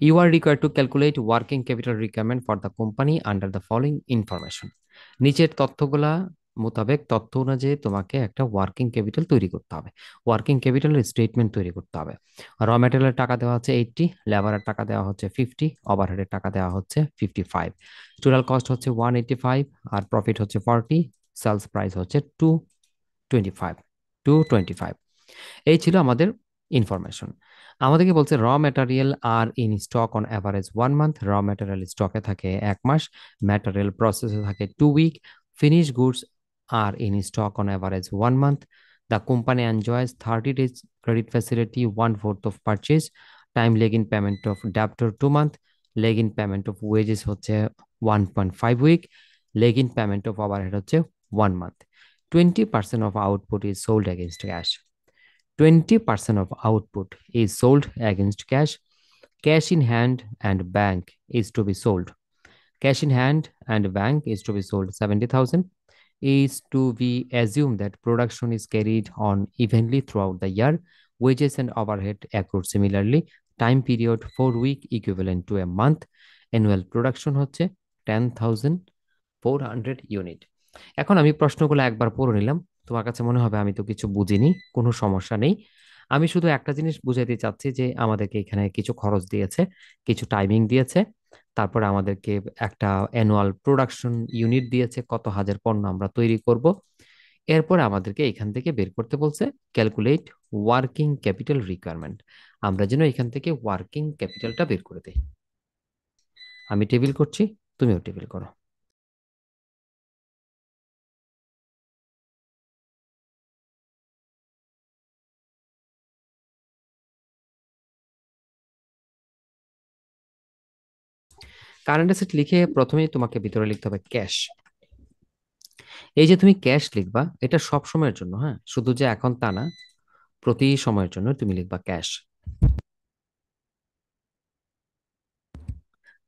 You are required to calculate working capital requirement for the company under the following information. নিচের তথ্যগুলা মোতাবেক তথ্য অনুযায়ী তোমাকে একটা ওয়ার্কিং ক্যাপিটাল তৈরি করতে হবে। ওয়ার্কিং ক্যাপিটালের স্টেটমেন্ট তৈরি করতে হবে। র ম্যাটেরিয়ালের টাকা দেওয়া হচ্ছে 80, লেবারের টাকা দেওয়া হচ্ছে 50, ওভারহেডের টাকা দেওয়া হচ্ছে 55। টোটাল কস্ট হচ্ছে 185 আর প্রফিট হচ্ছে 40, সেলস প্রাইস হচ্ছে 225 225। এই ছিল আমাদের ইনফরমেশন। আমাদেরকে বলছে raw material are in stock on average 1 month, raw material স্টকে থাকে 1 মাস, ম্যাটেরিয়াল প্রসেসে থাকে 2 week, finish goods are in stock on average 1 month. The company enjoys 30 days credit facility, 1/4 of purchase, time lag in payment of debtor 2 month, lag in payment of wages হচ্ছে 1.5 week, lag in payment of overhead হচ্ছে 1 month. 20% of output is sold against cash. 20% of output is sold against cash. Cash in hand and bank is to be sold. Cash in hand and bank is to be sold 70,000. Is to be assumed that production is carried on evenly throughout the year. Wages and overhead accrued similarly. Time period 4 week equivalent to a month. Annual production হচ্ছে 10,400 unit. এখন আমি প্রশ্নগুলো একবার পড়ে নিলাম। তোমার কাছে মনে হবে আমি তো কিছু বুঝিনি, কোনো সমস্যা নেই। আমি শুধু একটা জিনিস বুঝাইতে চাচ্ছি যে আমাদেরকে এখানে কিছু খরচ দিয়েছে, কিছু টাইমিং দিয়েছে, তারপরে আমাদেরকে একটা অ্যানুয়াল প্রোডাকশন ইউনিট দিয়েছে, কত হাজার পণ্য আমরা তৈরি করব। এরপরে আমাদেরকে এখান থেকে বের করতে বলছে ক্যালকুলেট ওয়ার্কিং ক্যাপিটাল রিকোয়ারমেন্ট। আমরা যেন এখান থেকে ওয়ার্কিং ক্যাপিটালটা বের করে দিই। আমি টেবিল করছি, তুমিও টেবিল করো। কারেন্ট অ্যাসেট লিখে প্রথমেই তোমাকে ভিতরে লিখতে হবে ক্যাশ। এই যে তুমি ক্যাশ লিখবা, এটা সব সময়ের জন্য, হ্যাঁ, শুধু যে এখন তা না, প্রতি সময়ের জন্য তুমি লিখবা ক্যাশ।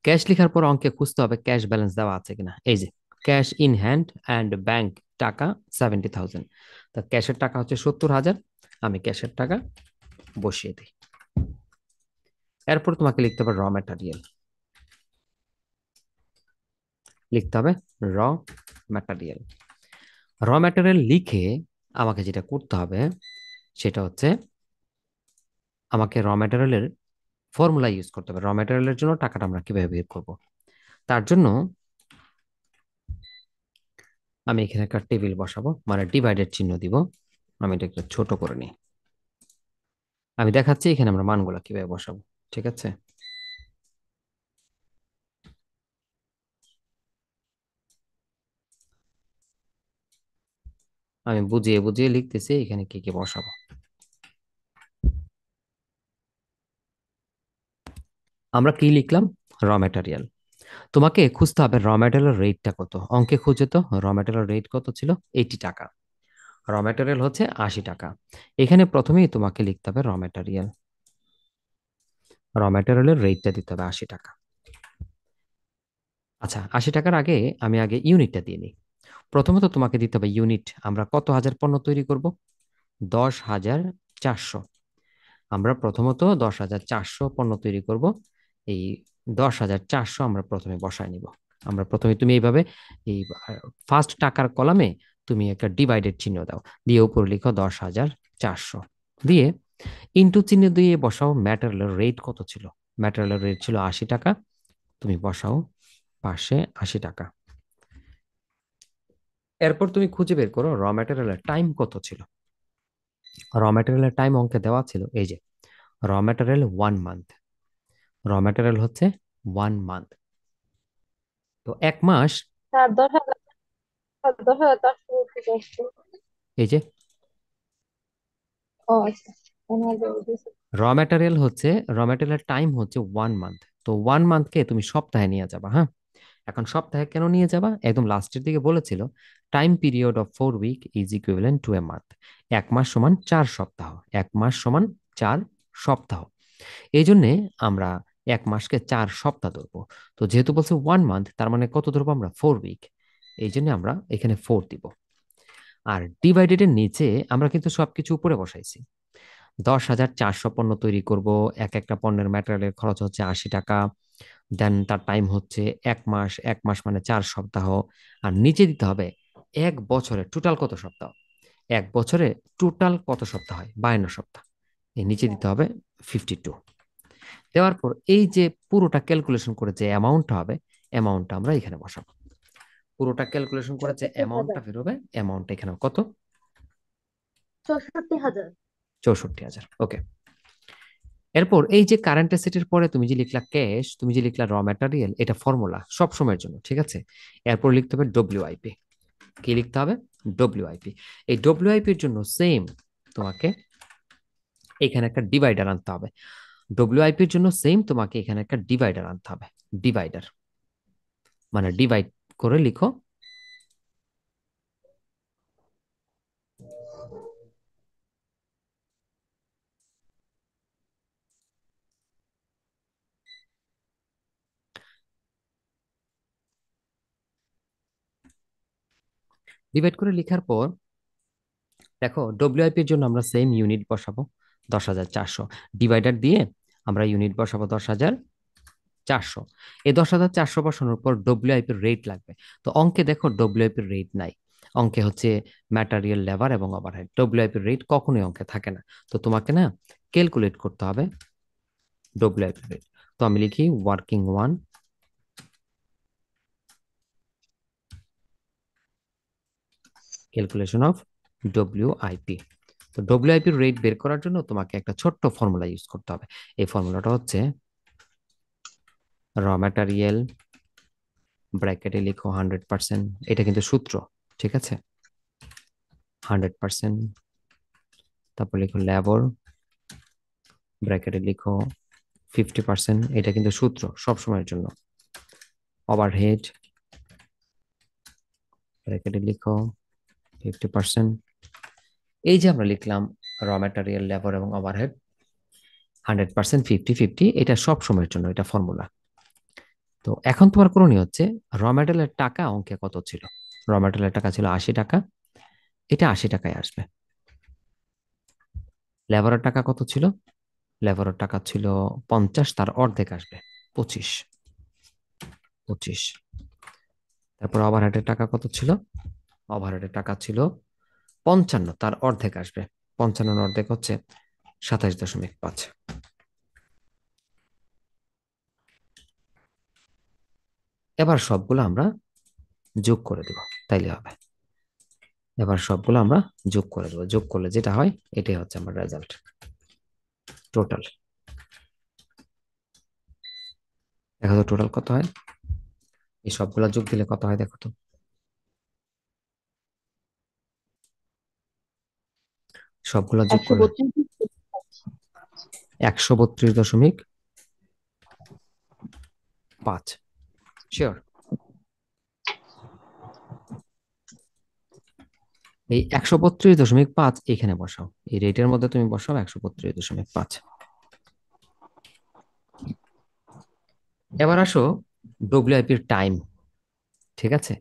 ক্যাশ লেখার পর অঙ্কে খুঁজতে হবে ক্যাশ ব্যালেন্স দেওয়া আছে কিনা। এই যে cash in hand and bank টাকা 70,000। তা ক্যাশের টাকা হচ্ছে 70,000, আমি ক্যাশের টাকা বসিয়ে দিই। এরপর তোমাকে লিখতে হবে র ম্যাটেরিয়াল, লিখতে হবে র ম্যাটেরিয়াল। র ম্যাটেরিয়াল লিখে আমাকে যেটা করতে হবে সেটা হচ্ছে আমাকে র ম্যাটেরিয়ালের ফর্মুলা ইউজ করতে হবে। র ম্যাটেরিয়ালের জন্য টাকাটা আমরা কিভাবে বের করব, তার জন্য আমি এখানে একটা টেবিল বসাবো, মানে ডিভাইডেড চিহ্ন দিব। আমি এটা একটু ছোট করে নিই। আমি দেখাচ্ছি এখানে আমরা মানগুলা কিভাবে বসাবো। ঠিক আছে, আমি বুঝিয়ে বুঝিয়ে লিখতেছি এখানে কি কি বসাবো। আমরা কি লিখলাম? র ম্যাটেরিয়াল। তোমাকে খুঁজতে হবে র ম্যাটেরিয়াল রেটটা কত। অঙ্কে খুঁজে তো র ম্যাটেরিয়াল রেট কত ছিল? 80 টাকা। র ম্যাটেরিয়াল হচ্ছে 80 টাকা। এখানে প্রথমেই তোমাকে লিখতে হবে র ম্যাটেরিয়াল, র ম্যাটেরিয়ালের রেটটা দিতে হবে 80 টাকা। আচ্ছা, 80 টাকার আগে আমি আগে ইউনিটটা দিয়ে নিই। প্রথমত তোমাকে দিতে হবে ইউনিট। আমরা কত হাজার পণ্য তৈরি করব? 10,400। আমরা প্রথমত 10,400 পণ্য তৈরি করব। এই 10,400 আমরা প্রথমে বসায় নিব। আমরা প্রথমে তুমি এইভাবে এই ফার্স্ট টাকার কলামে তুমি একটা ডিভাইডেড চিহ্ন দাও, দিয়ে উপরে লিখো 10,400, দিয়ে ইন্টু চিহ্ন দিয়ে বসাও ম্যাটেরিয়ালের রেট কত ছিল। ম্যাটেরিয়ালের রেট ছিল 80 টাকা, তুমি বসাও পাশে 80 টাকা। এরপর তুমি খুঁজে বের করো র ম্যাটেরিয়ালের টাইম কত ছিল। র ম্যাটেরিয়ালের টাইম অঙ্কে দেওয়া ছিল, এই যে র ম্যাটেরিয়াল 1 মান্থ। র ম্যাটেরিয়াল হচ্ছে 1 মান্থ, তো 1 মাস। স্যার 10,000, 10,400 আসছে। এই যে ও আচ্ছা, আমার বলতেছে। র ম্যাটেরিয়াল টাইম হচ্ছে 1 মান্থ। তো 1 মান্থকে তুমি সপ্তাহে নিয়ে যাবা, হ্যাঁ। এখন সপ্তাহে কেন নিয়ে যাবা? একদম লাস্টের দিকে বলেছিল time period of 4 week is equivalent to a month. 1 মাস সমান 4 সপ্তাহ। 1 মাস সমান 4 সপ্তাহ। এই জন্যে আমরা 1 মাসকে 4 সপ্তাহ ধরবো। তো যেহেতু বলছে 1 মান্থ, তার মানে কত ধরবো আমরা? 4 উইক। এই জন্য আমরা এখানে 4 দিব। আর ডিভাইডেড এর নিচে আমরা কিন্তু সবকিছু উপরে বসাইছি। 10,400 পণ্য তৈরি করব, এক একটা পণ্যের ম্যাটেরিয়ালের খরচ হচ্ছে 80 টাকা, দেন তার টাইম হচ্ছে 1 মাস, 1 মাস মানে 4 সপ্তাহ। আর নিচে দিতে হবে এক বছরে টোটাল কত সপ্তাহ, এক বছরে টোটাল কত সপ্তাহ হয়, 52 সপ্তাহ। এই নিচে দিতে হবে 52। দেওয়ার পর এই যে পুরোটা ক্যালকুলেশন করে যে অ্যামাউন্টটা হবে, অ্যামাউন্টটা আমরা এখানে বসাবো। পুরোটা ক্যালকুলেশন করে যে 64,000। অ্যামাউন্টটা বেরোবে, অ্যামাউন্টটা এখানে কত, 64,000। 64,000। ওকে। এরপর এই যে কারেন্ট অ্যাসেটের পরে তুমি যে লিখলা ক্যাশ, তুমি যে লিখলা র ম্যাটেরিয়াল, এটা ফর্মুলা সব সময়ের জন্য, ঠিক আছে। এরপর লিখতে হবে ডব্লিউআইপি। কি লিখতে হবে, ডব্লিউআইপি। এই ডব্লিউআইপির জন্য সেম তোমাকে এখানে একটা ডিভাইডার আনতে হবে। ডব্লিউআইপির জন্য সেম তোমাকে এখানে একটা ডিভাইডার আনতে হবে। ডিভাইডার মানে ডিভাইড করে লিখো। ডিভাইড করে লেখার পর দেখো ডব্লিউআইপির জন্য আমরা সেম ইউনিট বসাবো 10,400। ডিভাইডার দিয়ে আমরা ইউনিট বসাবো 10,400। এই 10,400 বসানোর পর ডব্লিউআইপির রেট লাগবে। তো অঙ্কে দেখো ডব্লিউআইপির রেট নাই। অঙ্কে হচ্ছে ম্যাটেরিয়াল, লেবার এবং ওভারহেড। ডব্লিউআইপির রেট কখনোই অঙ্কে থাকে না। তো তোমাকে না ক্যালকুলেট করতে হবে ডব্লিউআইপির রেট। তো আমি লিখি working one, calculation of WIP. তো ডব্লিউআইপির রেট বের করার জন্য তোমাকে একটা ছোট্ট ফর্মুলা ইউজ করতে হবে। এই ফর্মুলাটা হচ্ছে র ম্যাটেরিয়াল, ব্র্যাকেটে লিখো 100%, এটা কিন্তু সূত্র, ঠিক আছে। 100%, তারপর লিখো লেবার, ব্র্যাকেটে লিখো 50%, এটা কিন্তু সূত্র সব সময়ের জন্য। ওভারহেড, ব্র্যাকেটে লিখো 50%। এই যে আমরা লিখলাম র ম্যাটেরিয়াল, লেবার এবং ওভারহেড 100%, 50-50, এটা সব সময়ের জন্য, এটা ফর্মুলা। তো এখন তোমার করণীয় হচ্ছে র ম্যাটেরিয়ালের টাকা অঙ্কে কত ছিল। র ম্যাটেরিয়ালের টাকা ছিল 80 টাকা, এটা 80 টাকায় আসবে। লেবারের টাকা কত ছিল, লেবারের টাকা ছিল 50, তার অর্ধেক আসবে 25। 25। তারপর ওভারহেডের টাকা কত ছিল, ওভারহেডের টাকা ছিল 55, তার অর্ধেক আসবে 55, অর্ধেক হচ্ছে 27.5। এবার সবগুলো আমরা যোগ করে দেব, তাইলে হবে। এবার সবগুলো আমরা যোগ করে দেবো, যোগ করলে যেটা হয় এটাই হচ্ছে আমার রেজাল্ট টোটাল। দেখো তো টোটাল কত হয়, এই সবগুলা যোগ দিলে কত হয় দেখো তো। সবগুলা যোগ একশো করলে বত্রিশ 132.5। শিওর? এই 132.5 এখানে বসাও, এই রেটের মধ্যে তুমি বসাও 132.5। এবার আসো ডব্লিউআইপির টাইম, ঠিক আছে।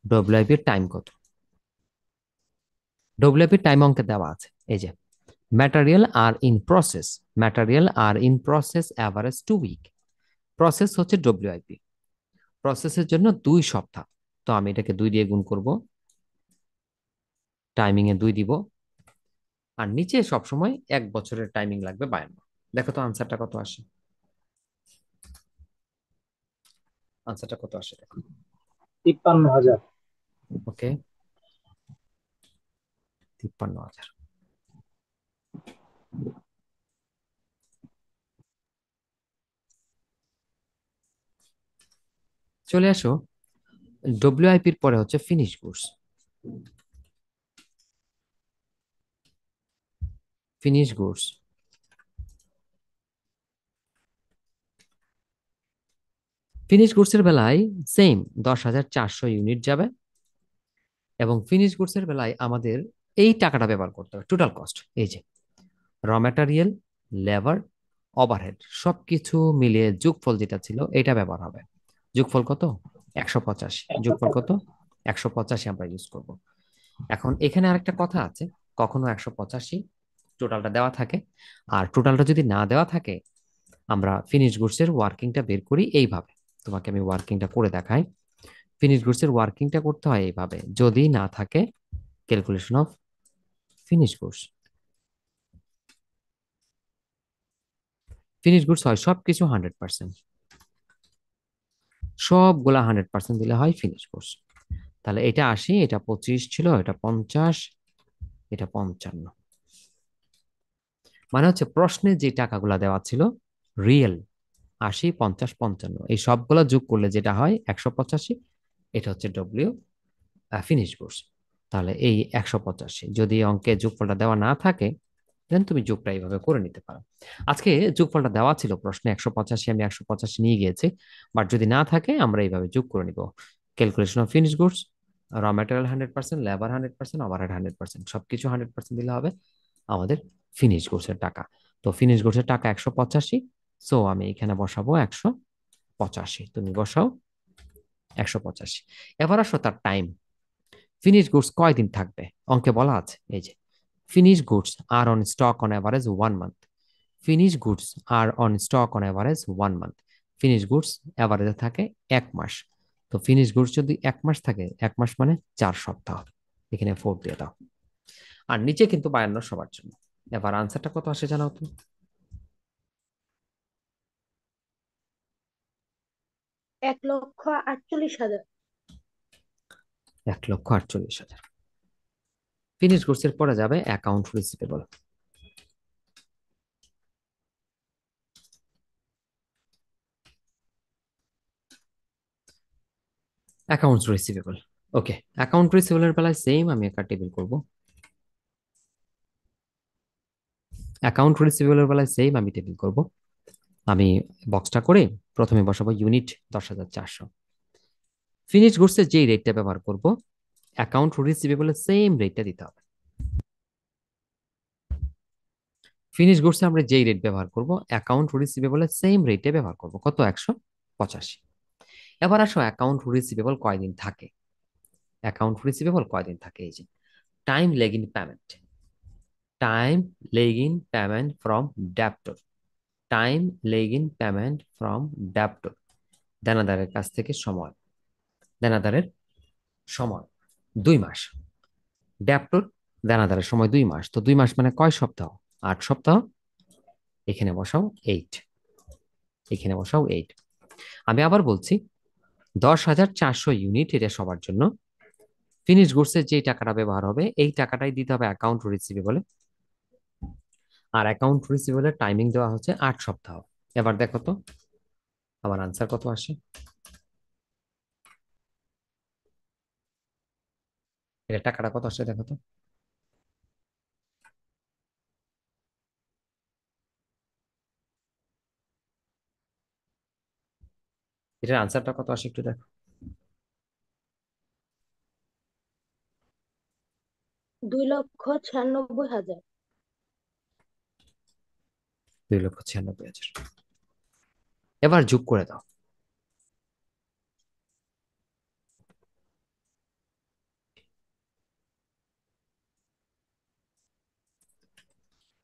ডব্লিউআইপির টাইম কত, ডব্লিউআইপির টাইম অঙ্কে দেওয়া আছে। এই যে material are in process, material are in process average 2 week. Process হচ্ছে ডব্লিউআইপি, প্রসেসের জন্য 2 সপ্তাহ। তো আমি এটাকে 2 দিয়ে গুণ করব, টাইমিং এ 2 দিব, আর নিচে সবসময় 1 বছরের টাইমিং লাগবে 52। দেখো তো আনসারটা কত আসে, আনসারটা কত আসে দেখো। 53,000। ওকে, 53,000। চলে আসো ডব্লিউআইপির পরে হচ্ছে finish goods. Finish goods, finish goods এর বেলায় সেম 10,400 ইউনিট যাবে, এবং ফিনিশ গুডস এর বেলায় আমাদের এই টাকাটা ব্যবহার করতে হবে, টোটাল কস্ট। এই যে র ম্যাটেরিয়াল, লেবার, ওভারহেড সবকিছু মিলিয়ে যোগফল যেটা ছিল এটা ব্যবহার হবে। যোগফল কত, 185। যোগফল কত, 185 আমরা ইউজ করব। এখন এখানে আরেকটা কথা আছে, কখনো 185, টোটালটা দেওয়া থাকে। আর টোটালটা যদি না দেওয়া থাকে, আমরা ফিনিশ গুডসের ওয়ার্কিংটা বের করি এইভাবে। তোমাকে আমি ওয়ার্কিংটা করে দেখাই। ফিনিশ গুডসের ওয়ার্কিংটা করতে হয় এইভাবে, যদি না থাকে calculation of finish goods. Finish goods হয় সবকিছু 100%, সবগুলা 100% দিলে হয় ফিনিশ গুডস। তাহলে এটা 80, এটা 25 ছিল, এটা 50, এটা 55। মানে হচ্ছে প্রশ্নে যে টাকাগুলা দেওয়া ছিল রিয়েল 80, 50, 55, এই সবগুলা যোগ করলে যেটা হয় 185। এটা হচ্ছে ডব্লিউ ফিনিশ গুডস। তাহলে এই 185, যদি অঙ্কে যোগফলটা দেওয়া না থাকে দেন তুমি যোগটা এইভাবে করে নিতে পারো। আজকে যোগফলটা দেওয়া ছিল প্রশ্নে 185, আমি 185 নিয়ে গিয়েছি। বাট যদি না থাকে আমরা এইভাবে যোগ করে নিব। ক্যালকুলেশন অফ ফিনিশ গুডস, র ম্যাটেরিয়াল 100%, লেবার 100%, ওভারহেড 100%, সবকিছু 100% দিলে হবে আমাদের ফিনিশ গুডসের টাকা। তো ফিনিশ গুডসের টাকা 185, সো আমি এখানে বসাবো 185, তুমি বসাও 185। এবার আসো তার টাইম। ফিনিশ গুডস কয়দিন থাকবে অঙ্কে বলা আছে, এই যে finish goods are on stock on average 1 month. Finish goods are on stock on average 1 month. Finish goods অ্যাভারেজে থাকে 1 মাস। তো ফিনিশ গুডস যদি 1 মাস থাকে, 1 মাস মানে 4 সপ্তাহ, এখানে 4 দিয়ে দাও। আর নিচে কিন্তু 52 সবার জন্য। এবার আনসারটা কত আসে জানাও তো। 1,48,000। 1,48,000। ফিনিশ গুডস এর পরে যাবে অ্যাকাউন্ট রিসিভেবল। অ্যাকাউন্টস রিসিভেবল, ওকে। অ্যাকাউন্ট রিসিভেবলের বেলায় সেম আমি একটা টেবিল করব। অ্যাকাউন্ট রিসিভেবলের বেলায় সেম আমি টেবিল করব। আমি বক্সটা করে প্রথমে বসাবো ইউনিট 10,400। ফিনিশ গুডসের যেই রেটটা ব্যবহার করব, অ্যাকাউন্ট রিসিভেবলের সেম রেটটা দিতে হবে। ফিনিশ গুডসে আমরা যেই রেট ব্যবহার করব, অ্যাকাউন্ট রিসিভেবলের সেম রেটে ব্যবহার করব। কত? 185। এবার আসো অ্যাকাউন্ট রিসিভেবল কয়দিন থাকে। অ্যাকাউন্ট রিসিভেবল কয়দিন থাকে, এই যে time lag in payment. Time lag in payment from debtor. Time lag in payment from debtor, দেনাদারের কাছ থেকে সময়। দেনাদারের সময় 2 মাস। ডেপ্টর দেনাদারের সময় 2 মাস, তো 2 মাস মানে কয় সপ্তাহ? 8 সপ্তাহ। এখানে বসাও 8, এখানে বসাও 8। আমি আবার বলছি 10,400 ইউনিট, এটা সবার জন্য। ফিনিশ গুডসের যে টাকাটা ব্যবহার হবে এই টাকাটাই দিতে হবে অ্যাকাউন্ট রিসিভেবলে। আর অ্যাকাউন্ট রিসিভেবলের টাইমিং দেওয়া হচ্ছে 8 সপ্তাহ। এবার দেখো তো আমার আনসার কত আসে। এটা টাকাটা কত আসে দেখো তো। এটার আনসারটা কত আসে একটু দেখো। 2,96,000। 2,96,000। এবার যোগ করে দাও।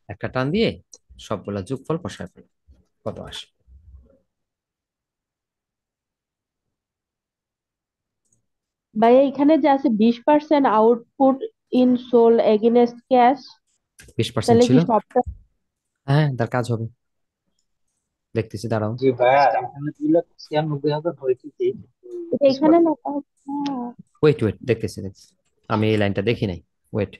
একটা টান দিয়ে সবগুলা যোগফল বসায় ফেলো, কত আসে। ভাইয়া এখানে যে আছে 20% output in sold against cash, 20% তাহলে ছিল। কি সবটা? হ্যাঁ, তার কাজ হবে, দেখতেছি দাঁড়াও। জি ভাইয়া, এখানে 2,96,000 হয়েছে কি, কিন্তু এটা এখানে 20%। লেখা আছে। হ্যাঁ। ওয়েট ওয়েট, দেখতেছি। আমি এই লাইনটা দেখি নাই। Wait.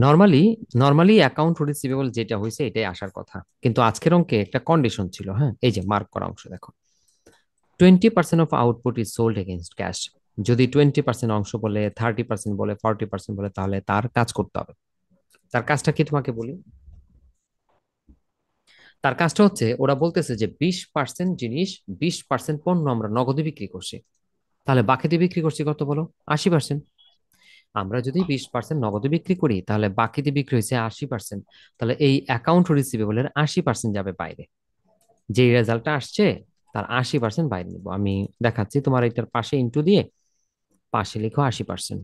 Normally normally account receivable যেটা হয়েছে এটাই আসার কথা, কিন্তু আজকের অঙ্কে একটা কন্ডিশন ছিল। হ্যাঁ, এই যে মার্ক করা অংশ দেখো, 20% of output is sold against cash. যদি 20% অংশ বলে, 30% বলে, 40% বলে, তাহলে তার কাজ করতে হবে। তার কাজটা কি তোমাকে বলি। তার কাজটা হচ্ছে, ওরা বলতেছে যে 20% জিনিস, 20% পণ্য আমরা নগদে বিক্রি করছি, তাহলে বাকিতে বিক্রি করছি কত বলো? 80%। আমরা যদি 20% নগদে বিক্রি করি তাহলে বাকিতে বিক্রি হয়েছে 80%। তাহলে এই অ্যাকাউন্ট রিসিভেবলের 80% যাবে বাইরে। যে রেজাল্টটা আসছে তার 80% বাইরে নিব। আমি দেখাচ্ছি, তোমার এটার পাশে ইন্টু দিয়ে পাশে লিখো 80%।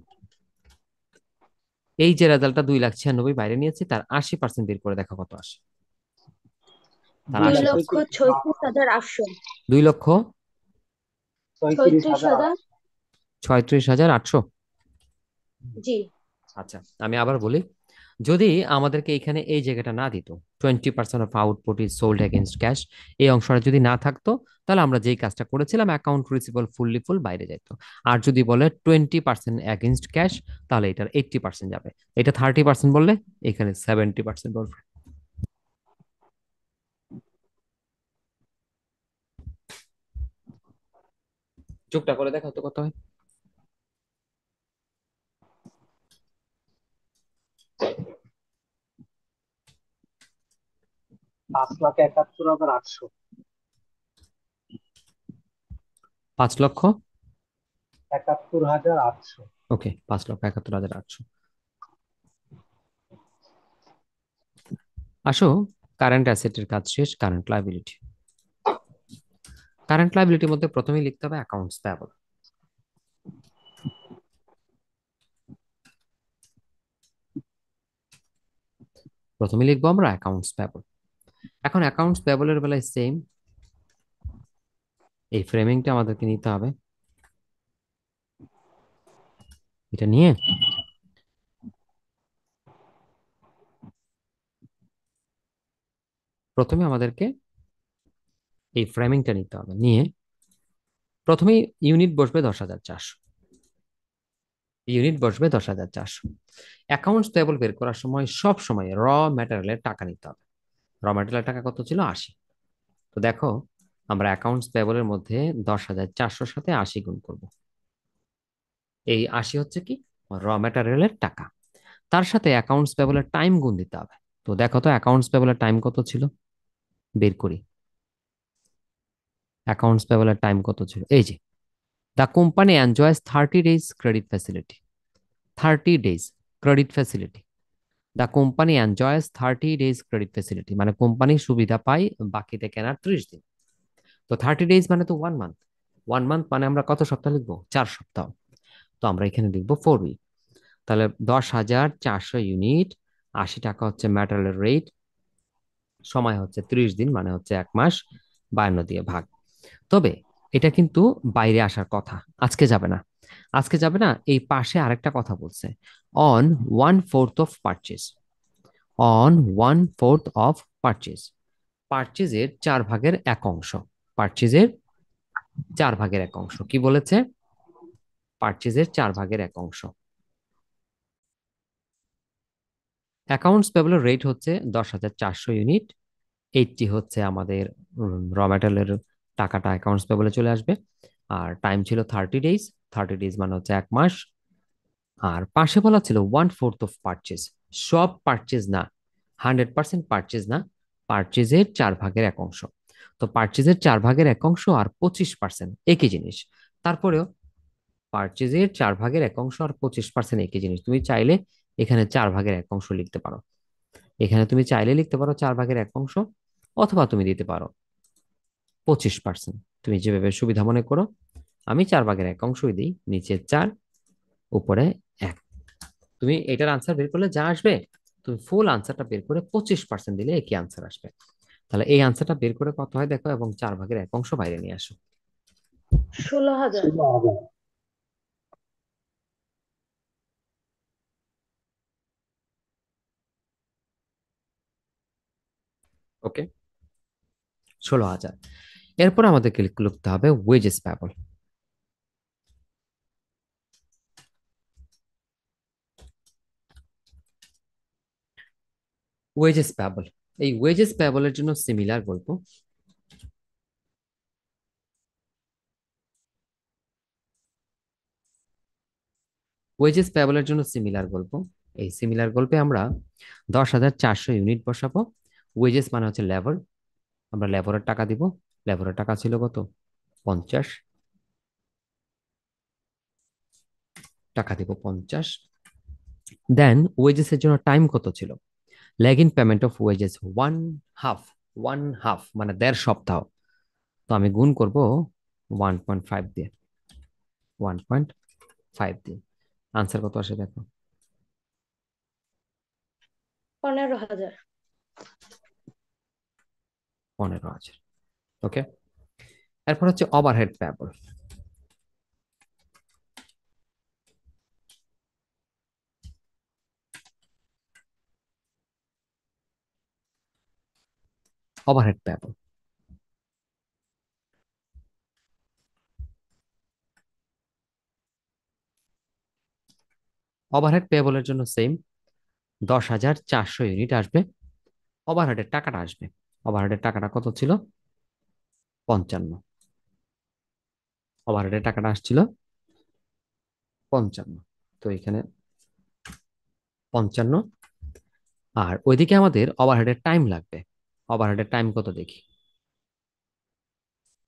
এই যে রেজাল্টটা 2,96,000 বাইরে নিয়েছি, তার 80% বের করে দেখো কত আসে। তার দুই দুই লাখ 80%, লক্ষ 36,800। 2,36,800। 36,000। 36,800। জি। আচ্ছা, আমি আবার বলি, যদি আমাদেরকে এখানে এই জায়গাটা না দিত, 20% of output is sold against cash, এই অংশটা যদি না থাকতো, তাহলে আমরা যেই কাজটা করেছিলাম অ্যাকাউন্ট রিসিভেবল ফুললি ফুল বাইরে যেত। আর যদি বলে 20% এগেনস্ট ক্যাশ, তাহলে এটার 80% যাবে। এটা 30% বললে এখানে 70% বলবে। চুপটা করে দেখো তো কত হয়। 5,71,800। 5,71,800। 71,800। ওকে, 5,71,800। আসো, কারেন্ট অ্যাসেটের কাজ শেষ, কারেন্ট লায়াবিলিটি। কারেন্ট লায়াবিলিটির মধ্যে প্রথমেই লিখতে হবে অ্যাকাউন্টস পেয়েবল। প্রথমে লিখবো আমরা অ্যাকাউন্টস পেয়েবল। এখন অ্যাকাউন্টস পেয়েবলের বেলায় সেম, এই ফ্রেমিংটা আমাদেরকে নিতে হবে। এটা নিয়ে প্রথমে আমাদেরকে এই ফ্রেমিংটা নিতে হবে, নিয়ে প্রথমেই ইউনিট বসবে 10,400। ইউনিট বসবে 10,400। অ্যাকাউন্টস পেয়েবল বের করার সময় সব সময় র ম্যাটেরিয়ালের টাকা নিতে হবে। র ম্যাটেরিয়ালের টাকা কত ছিল? 80। তো দেখো, আমরা অ্যাকাউন্টস পেয়েবলের মধ্যে 10,400 সাথে 80 গুণ করব। এই 80 হচ্ছে কি? র ম্যাটেরিয়ালের টাকা। তার সাথে অ্যাকাউন্টস পেয়েবলের টাইম গুণ দিতে হবে। তো দেখো তো অ্যাকাউন্টস পেয়েবলের টাইম কত ছিল, বের করি। অ্যাকাউন্টস পেয়েবলের টাইম কত ছিল? এই যে, the company enjoys 30 days credit facility. 30 days credit facility. The company enjoys 30 days credit facility মানে কোম্পানি সুবিধা পায় বাকিতে কেনার 30 দিন। তো 30 days মানে তো 1 মান্থ। 1 মান্থ মানে আমরা কত সপ্তাহ লিখবো? 4 সপ্তাহ। তো আমরা এখানে লিখবো 4 উইক। তাহলে 10,400 ইউনিট, 80 টাকা হচ্ছে ম্যাটেরিয়ালের রেট, সময় হচ্ছে 30 দিন মানে হচ্ছে 1 মাস, 52 দিয়ে ভাগ। তবে এটা কিন্তু বাইরে আসার কথা, আজকে যাবে না। আজকে যাবে না, এই পাশে আরেকটা কথা বলছে, on 1/4 of purchase. On 1/4 of purchase, পারচেজের 4/1 অংশ। পারচেজের 4/1 অংশ কি বলেছে? পারচেজের 4/1 অংশ। অ্যাকাউন্টস পেবল রেট হচ্ছে 10,400 ইউনিট। 80 হচ্ছে আমাদের র ম্যাটেরিয়ালের টাকাটা অ্যাকাউন্টস পেবলে চলে আসবে। আর টাইম ছিল 30 ডেজ। 30 ডেজ মানে হচ্ছে 1 মাস। আর পাশে বলা ছিল 1/4 অফ পারচেজ, সব পারচেজ না, 100% পারচেজ না, পারচেজের 4/1 অংশ। তো পারচেজের 4/1 অংশ আর 25% একই জিনিস। তারপরেও পারচেজের 4/1 অংশ আর 25% একই জিনিস। তুমি চাইলে এখানে 4/1 অংশ লিখতে পারো, এখানে তুমি চাইলে লিখতে পারো 4/1 অংশ, অথবা তুমি দিতে পারো 25%, তুমি যেভাবে সুবিধা মনে করো। আমি 4/1 অংশই দিই, নিচে 4, উপরে 1। তুমি এটার আনসার বের করলে যা আসবে, তুমি ফুল আনসারটা বের করে 25% দিলে একই আনসার আসবে। তাহলে এই আনসারটা বের করে কত হয় দেখো, এবং 4/1 অংশ বাইরে নিয়ে আসো। 16,000। 16,000। ওকে, 16,000। এরপর আমাদেরকে লিখতে হবে ওয়েজেস পেবল। ওয়েজেস পেবল, এই ওয়েজেস পেবলের জন্য সিমিলার গল্প। ওয়েজেস পেবলের জন্য সিমিলার গল্প। এই সিমিলার গল্পে আমরা 10,400 ইউনিট বসাবো। ওয়েজেস মানে হচ্ছে লেবার, আমরা লেবারের টাকা দিব। লেবারের টাকা ছিল কত? 50 টাকা দিব, 50। দেন ওয়েজেসের জন্য টাইম কত ছিল? Lag in payment of wages 1/2। 1/2 মানে 1.5 সপ্তাহ। তো আমি গুণ করব 1.5 দিয়ে। 1.5 দিয়ে আনসার কত আসে দেখো। 15,000। 15,000। ওকে, এরপর হচ্ছে overhead payable. Overhead payable, overhead পেয়েবলের জন্য সেম, 10,400 ইউনিট আসবে। ওভারহেডের টাকাটা আসবে, ওভারহেডের টাকাটা কত ছিল? 55। ওভারহেডের টাকাটা আসছিল 55, তো এখানে 55। আর ওইদিকে আমাদের ওভারহেডের টাইম লাগবে। ওভারহেডের টাইম কত দেখি?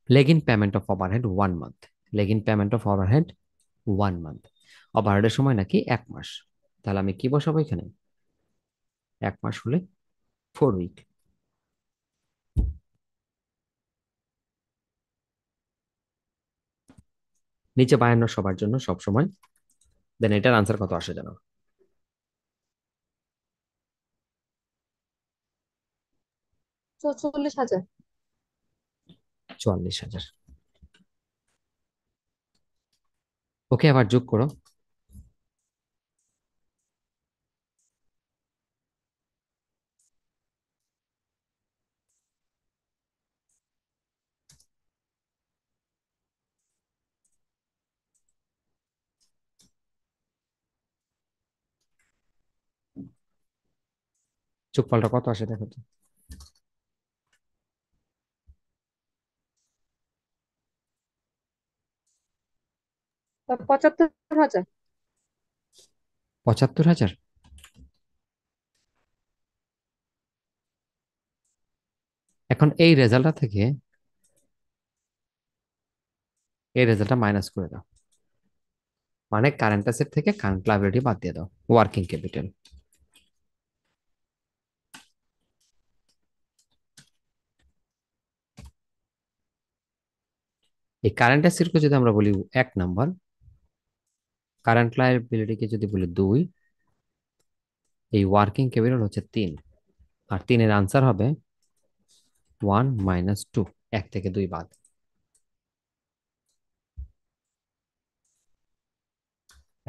Lag in payment of overhead 1 month. Lag in payment of overhead 1 month. ওভারহেডের সময় নাকি 1 মাস। তাহলে আমি কি বসাবো এখানে? 1 মাস হলে 4 উইক। নিচে 52 সবার জন্য সব সময়। দেন এটার আনসার কত আসে জানো? 44,000। 44,000। ওকে, আবার যোগ করো। যোগফলটা কত আসে দেখো তো। 75,000। 75,000। এখন এই রেজাল্টটা থেকে এই রেজাল্টটা মাইনাস করে দাও, মানে কারেন্ট অ্যাসেট থেকে কারেন্ট লায়াবিলিটি বাদ দিয়ে দাও, ওয়ার্কিং ক্যাপিটাল। এই কারেন্ট অ্যাসেটকে যদি আমরা বলি 1 নাম্বার, কারেন্ট লায়াবিলিটিকে যদি বলি 2, এই ওয়ার্কিং ক্যাপিটাল হচ্ছে 3। আর 3-এর আনসার হবে 1 - 2, 1 থেকে 2 বাদ।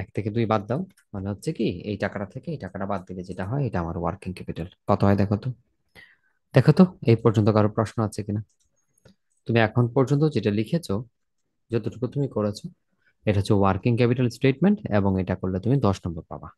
1 থেকে 2 বাদ দাও, মানে হচ্ছে কি এই টাকাটা থেকে এই টাকাটা বাদ দিলে যেটা হয় এটা আমার ওয়ার্কিং ক্যাপিটাল। কত হয় দেখো তো। দেখো তো এই পর্যন্ত কারো প্রশ্ন আছে কিনা? তুমি এখন পর্যন্ত যেটা লিখেছো, যতটুকু তুমি করেছো, এটা হচ্ছে ওয়ার্কিং ক্যাপিটাল স্টেটমেন্ট, এবং এটা করলে তুমি 10 নম্বর পাবা।